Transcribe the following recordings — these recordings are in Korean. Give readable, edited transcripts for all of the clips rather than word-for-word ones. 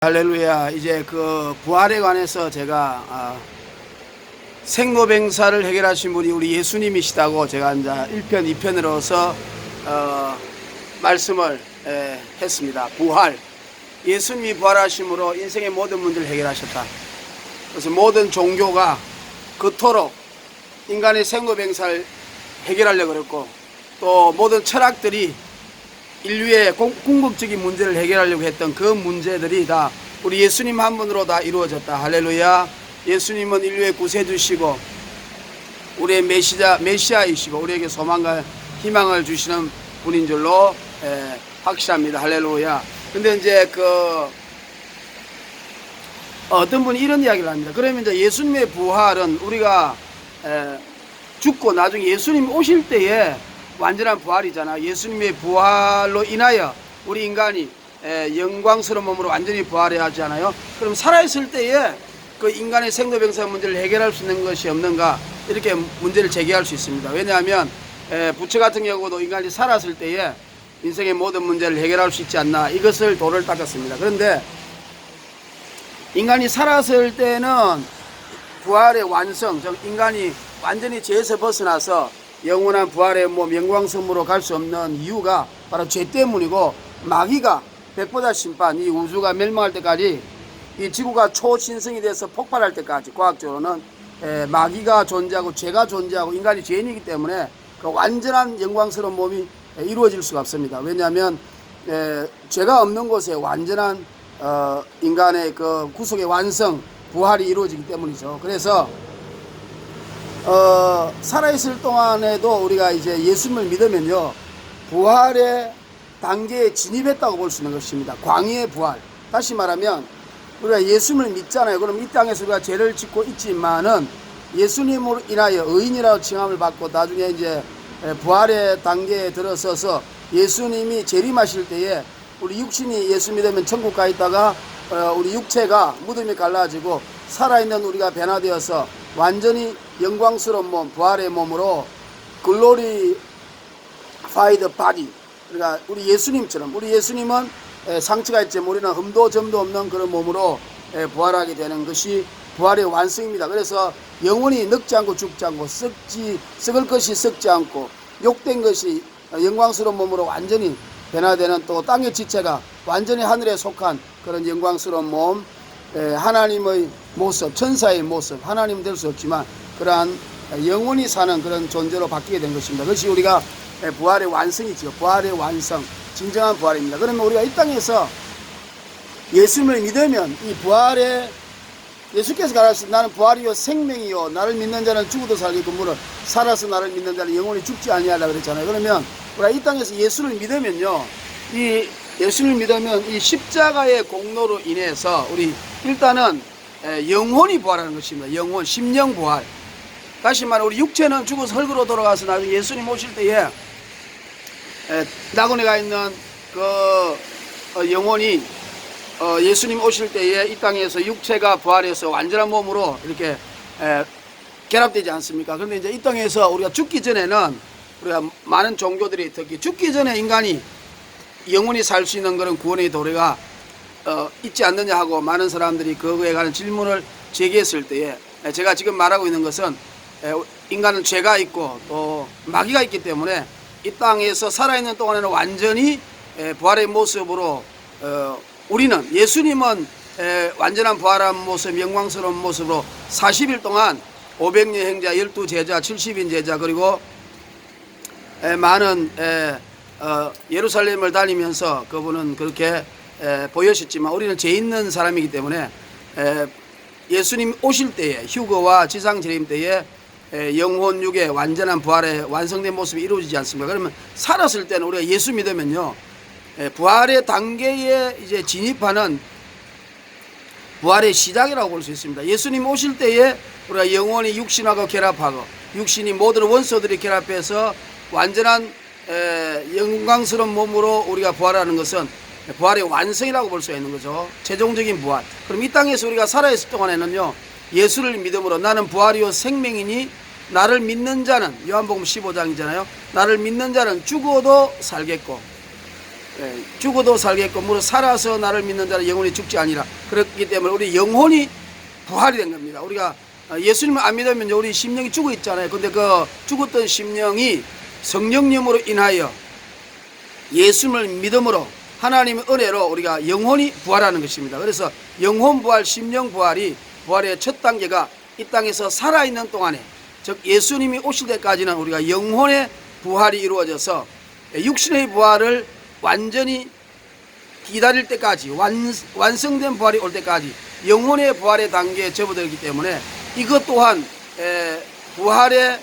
할렐루야. 이제 그 부활에 관해서 제가 생로병사를 해결하신 분이 우리 예수님이시다고 제가 이제 1편, 2편으로서 말씀을 했습니다. 부활. 예수님이 부활하심으로 인생의 모든 문제를 해결하셨다. 그래서 모든 종교가 그토록 인간의 생로병사를 해결하려고 그랬고, 또 모든 철학들이 인류의 궁극적인 문제를 해결하려고 했던 그 문제들이 다 우리 예수님 한 분으로 다 이루어졌다. 할렐루야. 예수님은 인류의 구세주시고 우리의 메시아이시고 우리에게 소망과 희망을 주시는 분인 줄로 확실합니다. 할렐루야. 근데 이제 어떤 분이 이런 이야기를 합니다. 그러면 이제 예수님의 부활은 우리가 죽고 나중에 예수님 오실 때에 완전한 부활이잖아. 예수님의 부활로 인하여 우리 인간이 영광스러운 몸으로 완전히 부활해야 하잖아요. 그럼 살아있을 때에 그 인간의 생로병사 문제를 해결할 수 있는 것이 없는가, 이렇게 문제를 제기할 수 있습니다. 왜냐하면 부처 같은 경우도 인간이 살았을 때에 인생의 모든 문제를 해결할 수 있지 않나, 이것을 도를 닦았습니다. 그런데 인간이 살았을 때는 부활의 완성, 즉 인간이 완전히 죄에서 벗어나서 영원한 부활의 몸, 영광섬으로 갈 수 없는 이유가 바로 죄 때문이고, 마귀가 백보자 심판, 이 우주가 멸망할 때까지, 이 지구가 초신성이 돼서 폭발할 때까지 과학적으로는 마귀가 존재하고 죄가 존재하고 인간이 죄인이기 때문에 그 완전한 영광스러운 몸이 이루어질 수가 없습니다. 왜냐하면 죄가 없는 곳에 완전한 인간의 그 구속의 완성, 부활이 이루어지기 때문이죠. 그래서 살아있을 동안에도 우리가 이제 예수님을 믿으면요, 부활의 단계에 진입했다고 볼 수 있는 것입니다. 광의의 부활. 다시 말하면 우리가 예수님을 믿잖아요. 그럼 이 땅에서 우리가 죄를 짓고 있지만은 예수님으로 인하여 의인이라고 칭함을 받고 나중에 이제 부활의 단계에 들어서서 예수님이 재림하실 때에 우리 육신이 예수 믿으면 천국 가 있다가 우리 육체가 무덤이 갈라지고 살아있는 우리가 변화되어서 완전히 영광스러운 몸, 부활의 몸으로 글로리파이드 바디, 그러니까 우리 예수님처럼, 우리 예수님은 상처가 있지만 우리는 흠도 점도 없는 그런 몸으로 부활하게 되는 것이 부활의 완성입니다. 그래서 영원히 늙지 않고 죽지 않고 썩을 것이 썩지 않고 욕된 것이 영광스러운 몸으로 완전히 변화되는, 또 땅의 지체가 완전히 하늘에 속한 그런 영광스러운 몸, 하나님의 모습, 천사의 모습, 하나님은 될 수 없지만 그러한 영원히 사는 그런 존재로 바뀌게 된 것입니다. 그것이 우리가 부활의 완성이죠. 부활의 완성, 진정한 부활입니다. 그러면 우리가 이 땅에서 예수님을 믿으면 이 부활의, 예수께서 가라사대 나는 부활이요 생명이요 나를 믿는 자는 죽어도 살겠고 무릇 살아서 나를 믿는 자는 영원히 죽지 아니하리라 그랬잖아요. 그러면 우리가 이 땅에서 예수를 믿으면요, 이 예수를 믿으면 이 십자가의 공로로 인해서 우리 일단은 영혼이 부활하는 것입니다. 영혼, 심령 부활. 다시 말해 우리 육체는 죽어서 흙으로 돌아가서 나중에 예수님 오실 때에 낙원에 가 있는 그 영혼이 예수님 오실 때에 이 땅에서 육체가 부활해서 완전한 몸으로 이렇게 결합되지 않습니까? 그런데 이제 이 땅에서 우리가 죽기 전에는 우리가 많은 종교들이 특히 죽기 전에 인간이 영원히 살 수 있는 그런 구원의 도리가 있지 않느냐 하고 많은 사람들이 그거에 관한 질문을 제기했을 때에 제가 지금 말하고 있는 것은 인간은 죄가 있고 또 마귀가 있기 때문에 이 땅에서 살아있는 동안에는 완전히 부활의 모습으로 우리는, 예수님은 완전한 부활한 모습, 영광스러운 모습으로 40일 동안 500년 행자, 12제자, 70인 제자, 그리고 많은 예루살렘을 다니면서 그분은 그렇게 보여셨지만 우리는 죄 있는 사람이기 때문에 예수님 오실 때에, 휴거와 지상재림 때에 영혼 육의 완전한 부활의 완성된 모습이 이루어지지 않습니까? 그러면 살았을 때는 우리가 예수 믿으면요, 부활의 단계에 이제 진입하는 부활의 시작이라고 볼 수 있습니다. 예수님 오실 때에 우리가 영혼이 육신하고 결합하고 육신이 모든 원소들이 결합해서 완전한 영광스러운 몸으로 우리가 부활하는 것은 부활의 완성이라고 볼 수 있는 거죠. 최종적인 부활. 그럼 이 땅에서 우리가 살아있을 동안에는요, 예수를 믿음으로 나는 부활이요 생명이니 나를 믿는 자는, 요한복음 15장이잖아요. 나를 믿는 자는 죽어도 살겠고 죽어도 살겠고 무릇 살아서 나를 믿는 자는 영원히 죽지 아니라. 그렇기 때문에 우리 영혼이 부활이 된 겁니다. 우리가 예수님을 안 믿으면 우리 심령이 죽어 있잖아요. 근데 그 죽었던 심령이 성령님으로 인하여 예수님을 믿음으로 하나님의 은혜로 우리가 영혼이 부활하는 것입니다. 그래서 영혼 부활, 심령 부활이 부활의 첫 단계가 이 땅에서 살아있는 동안에, 즉 예수님이 오실 때까지는 우리가 영혼의 부활이 이루어져서 육신의 부활을 완전히 기다릴 때까지, 완성된 부활이 올 때까지 영혼의 부활의 단계에 접어들기 때문에 이것 또한 부활의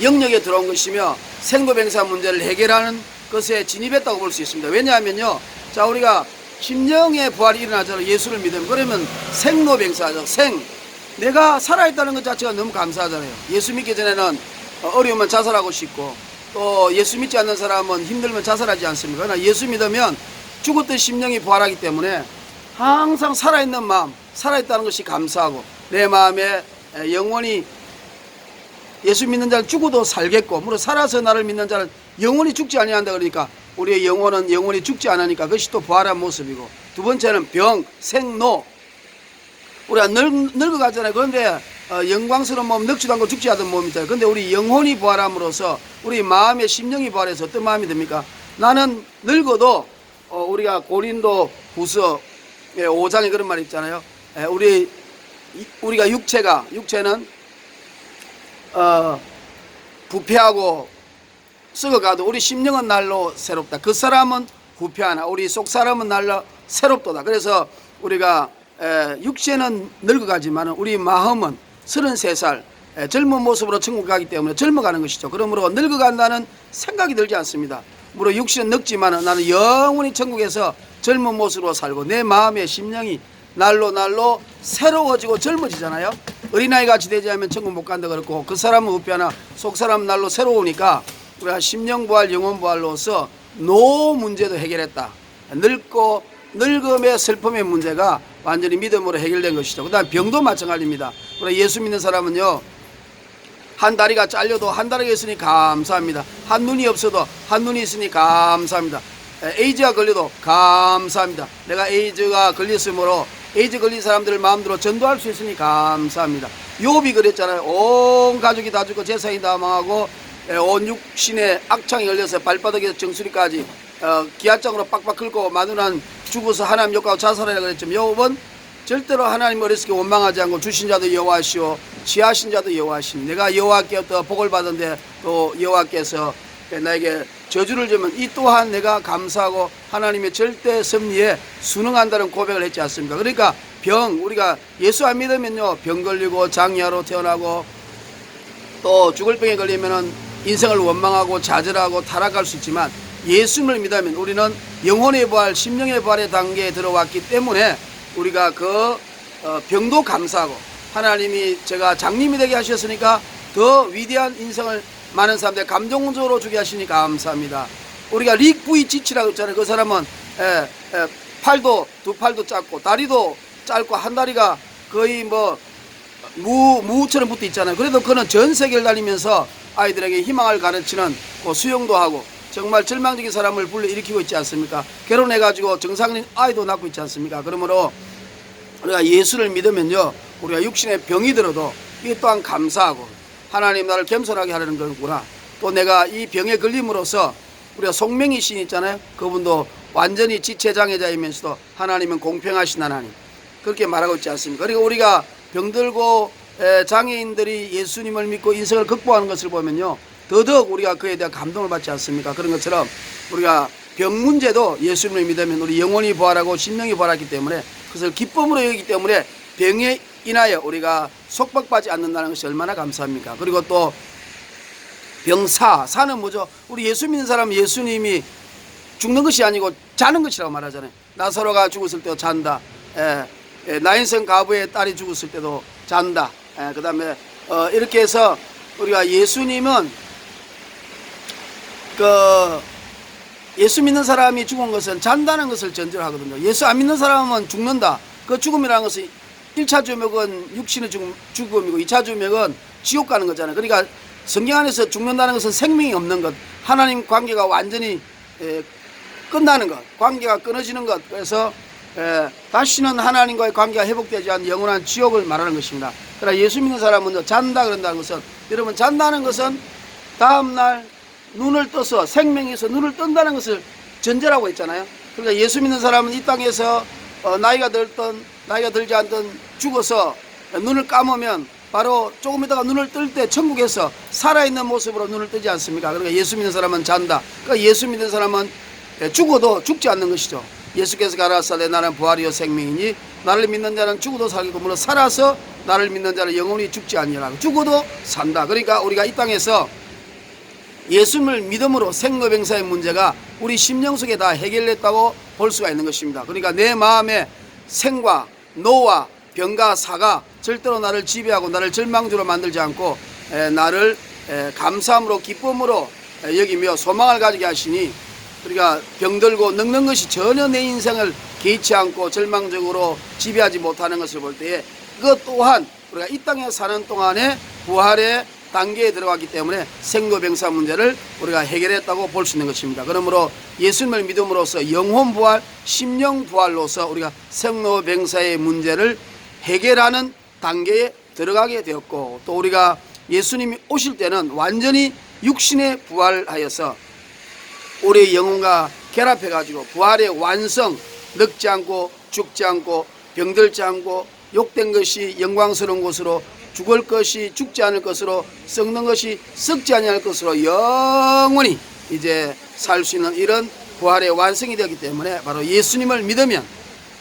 영역에 들어온 것이며 생로병사 문제를 해결하는 것에 진입했다고 볼 수 있습니다. 왜냐하면요, 자, 우리가 심령의 부활이 일어나잖아요. 예수를 믿으면. 그러면 생로병사죠. 내가 살아있다는 것 자체가 너무 감사하잖아요. 예수 믿기 전에는 어려우면 자살하고 싶고, 또 예수 믿지 않는 사람은 힘들면 자살하지 않습니까? 그러나 예수 믿으면 죽었던 심령이 부활하기 때문에 항상 살아있는 마음, 살아있다는 것이 감사하고, 내 마음에 영원히 예수 믿는 자는 죽어도 살겠고 무릇 살아서 나를 믿는 자는 영원히 죽지 아니한다. 그러니까 우리의 영혼은 영원히 죽지 않으니까 그것이 또 부활한 모습이고, 두 번째는 병, 생노. 우리가 늙어가잖아요. 그런데 영광스러운 몸, 늙지도 않고 죽지 않은 몸이잖아요. 그런데 우리 영혼이 부활함으로써 우리 마음의 심령이 부활해서 어떤 마음이 듭니까? 나는 늙어도 우리가 고린도 후서 5장에 그런 말이 있잖아요. 우리가 육체는 부패하고 썩어가도 우리 심령은 날로 새롭다. 그 사람은 부패하나 우리 속 사람은 날로 새롭도다. 그래서 우리가 육체는 늙어가지만 우리 마음은 33살 젊은 모습으로 천국 가기 때문에 젊어가는 것이죠. 그러므로 늙어간다는 생각이 들지 않습니다. 물론 육신은 늙지만 나는 영원히 천국에서 젊은 모습으로 살고 내 마음의 심령이 날로 새로워지고 젊어지잖아요. 어린아이 같이 되지 않으면 천국 못 간다 그랬고, 그 사람은 부패하나 속 사람은 날로 새로우니까 우리가 심령부활, 영혼부활로서 노 문제도 해결했다. 늙음의 슬픔의 문제가 완전히 믿음으로 해결된 것이죠. 그 다음 병도 마찬가지입니다. 우리 예수 믿는 사람은요, 한 다리가 잘려도 한 다리가 있으니 감사합니다. 한 눈이 없어도 한 눈이 있으니 감사합니다. 에이즈가 걸려도 감사합니다. 내가 에이즈가 걸렸으므로 에이즈 걸린 사람들을 마음대로 전도할 수 있으니 감사합니다. 욥이 그랬잖아요. 온 가족이 다 죽고 재산이 다 망하고 온 육신에 악창이 걸려서 발바닥에서 정수리까지 기아장으로 빡빡 긁고 마누라는 죽어서 하나님 욕하고 자살하라 그랬지만 욥은 절대로 하나님 어렸을 때 원망하지 않고 주신 자도 여호와시오 취하신 자도 여호와시니 내가 여호와께 또 복을 받은데 또 여호와께서 나에게 저주를 주면 이 또한 내가 감사하고 하나님의 절대 섭리에 순응한다는 고백을 했지 않습니까? 그러니까 우리가 예수 안 믿으면요, 병 걸리고 장애아로 태어나고 또 죽을 병에 걸리면은 인생을 원망하고 좌절하고 타락할 수 있지만 예수님을 믿으면 우리는 영혼의 부활, 심령의 부활의 단계에 들어왔기 때문에 우리가 그 병도 감사하고 하나님이 제가 장님이 되게 하셨으니까 더 위대한 인생을 많은 사람들 감동적으로 주게 하시니 감사합니다. 우리가 릭 부이치치라고 했잖아요. 그 사람은 두 팔도 짧고 다리도 짧고 한 다리가 거의 무처럼 붙어 있잖아요. 그래도 그는 전 세계를 다니면서 아이들에게 희망을 가르치는 수영도 하고 정말 절망적인 사람을 불러일으키고 있지 않습니까? 결혼해가지고 정상인 아이도 낳고 있지 않습니까? 그러므로 우리가 예수를 믿으면요, 우리가 육신에 병이 들어도 이 또한 감사하고 하나님 나를 겸손하게 하려는 거구나. 또 내가 이 병에 걸림으로써 우리가 송명희 신 있잖아요. 그분도 완전히 지체장애자이면서도 하나님은 공평하신 하나님 그렇게 말하고 있지 않습니까? 그리고 우리가 병들고 장애인들이 예수님을 믿고 인생을 극복하는 것을 보면요, 더더욱 우리가 그에 대한 감동을 받지 않습니까? 그런 것처럼 우리가 병 문제도 예수님을 믿으면 우리 영혼이 부활하고 심령이 부활하기 때문에 그것을 기쁨으로 여기기 때문에 병에 인하여 우리가 속박받지 않는다는 것이 얼마나 감사합니까? 그리고 또 사는 뭐죠? 우리 예수 믿는 사람은 예수님이 죽는 것이 아니고 자는 것이라고 말하잖아요. 나사로가 죽었을 때도 잔다. 나인성 가부의 딸이 죽었을 때도 잔다. 그 다음에 이렇게 해서 우리가 예수님은 예수 믿는 사람이 죽은 것은 잔다는 것을 전제로 하거든요. 예수 안 믿는 사람은 죽는다. 그 죽음이라는 것은 1차 주맥은 육신의 죽음이고 2차 주맥은 지옥 가는 거잖아요. 그러니까 성경 안에서 죽는다는 것은 생명이 없는 것, 하나님 관계가 완전히 끝나는 것, 관계가 끊어지는 것. 그래서 다시는 하나님과의 관계가 회복되지 않는 영원한 지옥을 말하는 것입니다. 그러나 예수 믿는 사람은 잔다 그런다는 것은, 여러분, 잔다는 것은 다음날 눈을 떠서 생명에서 눈을 뜬다는 것을 전제라고 했잖아요. 그러니까 예수 믿는 사람은 이 땅에서 나이가 들든 나이가 들지 않든 죽어서 눈을 감으면 바로 조금 있다가 눈을 뜰 때 천국에서 살아있는 모습으로 눈을 뜨지 않습니까? 그러니까 예수 믿는 사람은 잔다. 그러니까 예수 믿는 사람은 죽어도 죽지 않는 것이죠. 예수께서 가라사대 나는 부활이요 생명이니 나를 믿는 자는 죽어도 살겠고 물론 살아서 나를 믿는 자는 영원히 죽지 아니하라. 죽어도 산다. 그러니까 우리가 이 땅에서 예수님을 믿음으로 생로병사의 문제가 우리 심령 속에 다 해결됐다고 볼 수가 있는 것입니다. 그러니까 내 마음에 생과 노와 병과 사가 절대로 나를 지배하고 나를 절망주로 만들지 않고 나를 감사함으로 기쁨으로 여기며 소망을 가지게 하시니, 그러니까 병들고 늙는 것이 전혀 내 인생을 개의치 않고 절망적으로 지배하지 못하는 것을 볼 때에 그것 또한 우리가 이 땅에 사는 동안에 부활의 단계에 들어갔기 때문에 생로병사 문제를 우리가 해결했다고 볼 수 있는 것입니다. 그러므로 예수님을 믿음으로써 영혼 부활, 심령 부활로서 우리가 생로병사의 문제를 해결하는 단계에 들어가게 되었고, 또 우리가 예수님이 오실 때는 완전히 육신에 부활하여서 우리의 영혼과 결합해 가지고 부활의 완성, 늙지 않고 죽지 않고 병들지 않고 욕된 것이 영광스러운 것으로, 죽을 것이 죽지 않을 것으로, 썩는 것이 썩지 아니할 것으로 영원히 이제 살 수 있는 이런 부활의 완성이 되기 때문에 바로 예수님을 믿으면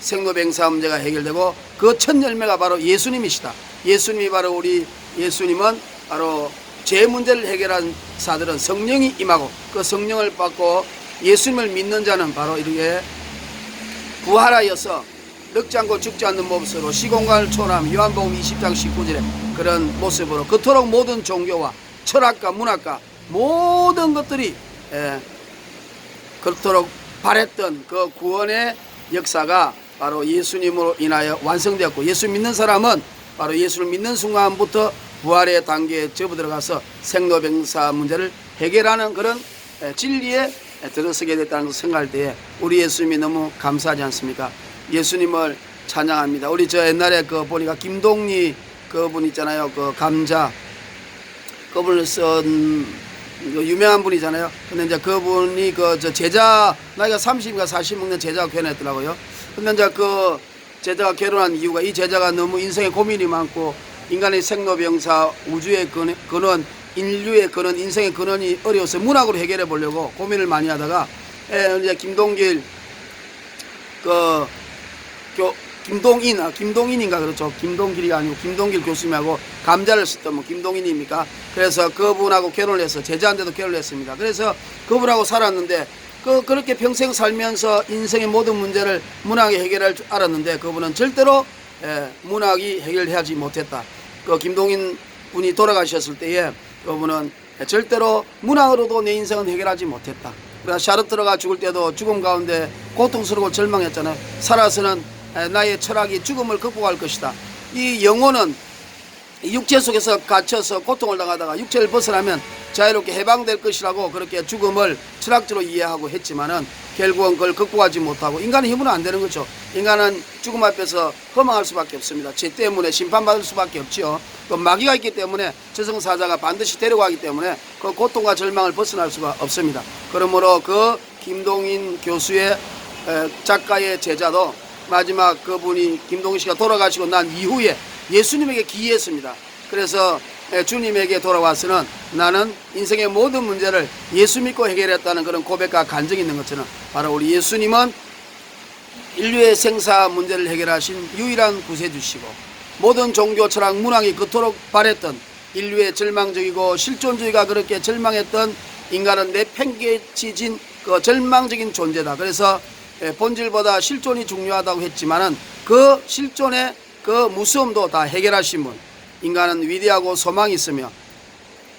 생로병사 문제가 해결되고 그 첫 열매가 바로 예수님이시다. 예수님이 바로 우리 예수님은 바로 죄 문제를 해결한 사들은 성령이 임하고 그 성령을 받고 예수님을 믿는 자는 바로 이렇게 부활하여서 늙지 않고 죽지 않는 모습으로 시공간을 초월하며 요한복음 20장 19절에 그런 모습으로 그토록 모든 종교와 철학과 문학과 모든 것들이 그토록 바랬던 그 구원의 역사가 바로 예수님으로 인하여 완성되었고, 예수 믿는 사람은 바로 예수를 믿는 순간부터 부활의 단계에 접어들어가서 생로병사 문제를 해결하는 그런 진리에 들어서게 됐다는 것을 생각할 때에 우리 예수님이 너무 감사하지 않습니까? 예수님을 찬양합니다. 우리 저 옛날에 그 보니까 김동리 그분 있잖아요. 그 감자 그분을 쓴 유명한 분이잖아요. 근데 이제 그분이 그 저 제자 나이가 30인가 40 먹는 제자가 결혼했더라고요. 근데 이제 그 제자가 결혼한 이유가 이 제자가 너무 인생에 고민이 많고 인간의 생로병사, 우주의 근원, 인류의 근원, 인생의 근원이 어려워서 문학으로 해결해 보려고 고민을 많이 하다가 이제 김동길 김동인인가 그렇죠. 김동길이 아니고 김동길 교수님하고 감자를 썼던 뭐 김동인입니까? 그래서 그분하고 결혼을 해서 제자한테도 결혼을 했습니다. 그래서 그분하고 살았는데 그렇게 평생 살면서 인생의 모든 문제를 문학이 해결할 줄 알았는데 그분은 절대로 문학이 해결하지 못했다. 그 김동인 분이 돌아가셨을 때에 그분은 절대로 문학으로도 내 인생은 해결하지 못했다. 그래서 샤르트르가 죽을 때도 죽음 가운데 고통스럽고 절망했잖아요. 살아서는 나의 철학이 죽음을 극복할 것이다. 이 영혼은 육체 속에서 갇혀서 고통을 당하다가 육체를 벗어나면 자유롭게 해방될 것이라고 그렇게 죽음을 철학적으로 이해하고 했지만은 결국은 그걸 극복하지 못하고 인간의 힘으로 안 되는 거죠. 인간은 죽음 앞에서 허망할 수밖에 없습니다. 죄 때문에 심판받을 수밖에 없지요. 그 마귀가 있기 때문에 저승사자가 반드시 데려가기 때문에 그 고통과 절망을 벗어날 수가 없습니다. 그러므로 그 김동인 교수의 작가의 제자도 마지막 그분이 김동인 씨가 돌아가시고 난 이후에 예수님에게 기이했습니다. 그래서 주님에게 돌아와서는 나는 인생의 모든 문제를 예수 믿고 해결했다는 그런 고백과 간증이 있는 것처럼 바로 우리 예수님은 인류의 생사 문제를 해결하신 유일한 구세주시고 모든 종교 철학 문학이 그토록 바랬던 인류의 절망적이고 실존주의가 그렇게 절망했던 인간은 내팽개쳐진 그 절망적인 존재다. 그래서 본질보다 실존이 중요하다고 했지만은 그 실존의 그 무서움도 다 해결하신 분. 인간은 위대하고 소망이 있으며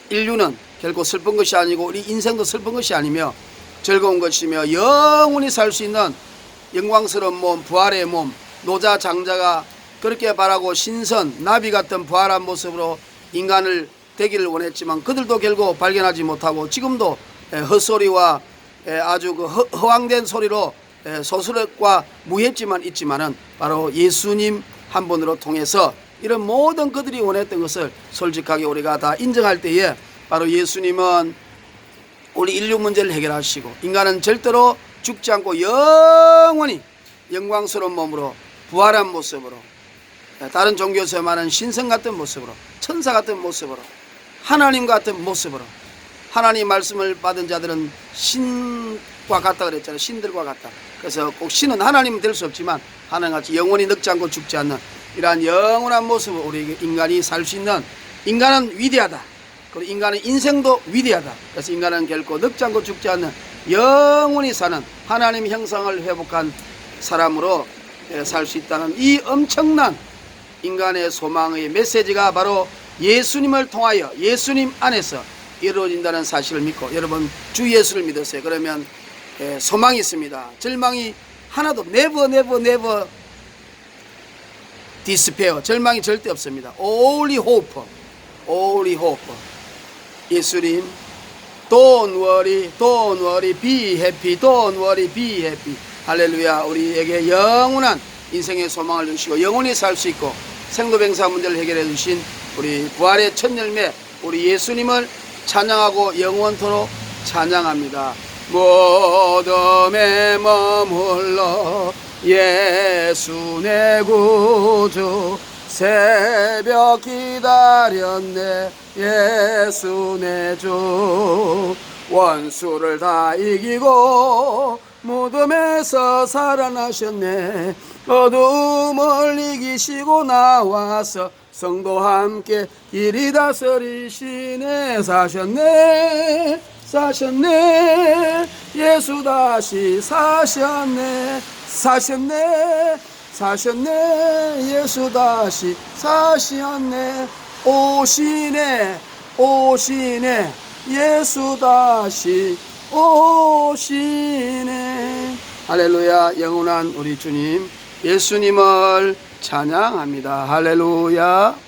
인류는 결코 슬픈 것이 아니고 우리 인생도 슬픈 것이 아니며 즐거운 것이며 영원히 살 수 있는 영광스러운 몸, 부활의 몸, 노자 장자가 그렇게 바라고 신선, 나비 같은 부활한 모습으로 인간을 되기를 원했지만 그들도 결국 발견하지 못하고 지금도 헛소리와 아주 그 허황된 소리로 소설과 무협지만 있지만은 바로 예수님 한 분으로 통해서 이런 모든 그들이 원했던 것을 솔직하게 우리가 다 인정할 때에 바로 예수님은 우리 인류 문제를 해결하시고 인간은 절대로 죽지 않고 영원히 영광스러운 몸으로 부활한 모습으로 다른 종교에서 말하는 신성 같은 모습으로 천사 같은 모습으로 하나님 같은 모습으로 하나님 말씀을 받은 자들은 신과 같다 그랬잖아요. 신들과 같다. 그래서 꼭 신은 하나님은 될 수 없지만 하나님같이 영원히 늙지 않고 죽지 않는 이러한 영원한 모습을 우리 인간이 살 수 있는 인간은 위대하다. 그리고 인간의 인생도 위대하다. 그래서 인간은 결코 늙지 않고 죽지 않는 영원히 사는 하나님 형상을 회복한 사람으로 살 수 있다는 이 엄청난 인간의 소망의 메시지가 바로 예수님을 통하여 예수님 안에서 이루어진다는 사실을 믿고 여러분 주 예수를 믿으세요. 그러면 소망이 있습니다. 절망이 하나도 never despair. 절망이 절대 없습니다. Only hope. Only hope. 예수님 Don't worry, be happy. Don't worry, be happy. 할렐루야. 우리에게 영원한 인생의 소망을 주시고 영원히 살 수 있고 생로병사 문제를 해결해 주신 우리 부활의 첫 열매 우리 예수님을 찬양하고 영원토록 찬양합니다. 무덤에 머물러 예수 내 구주 새벽 기다렸네 예수 내 주 원수를 다 이기고 무덤에서 살아나셨네 어둠을 이기시고 나와서 성도 함께 길이 다스리시네 사셨네 예수 다시 사셨네 예수 다시 사셨네 오시네 예수 다시 오시네. 할렐루야. 영원한 우리 주님 예수님을 찬양합니다. 할렐루야.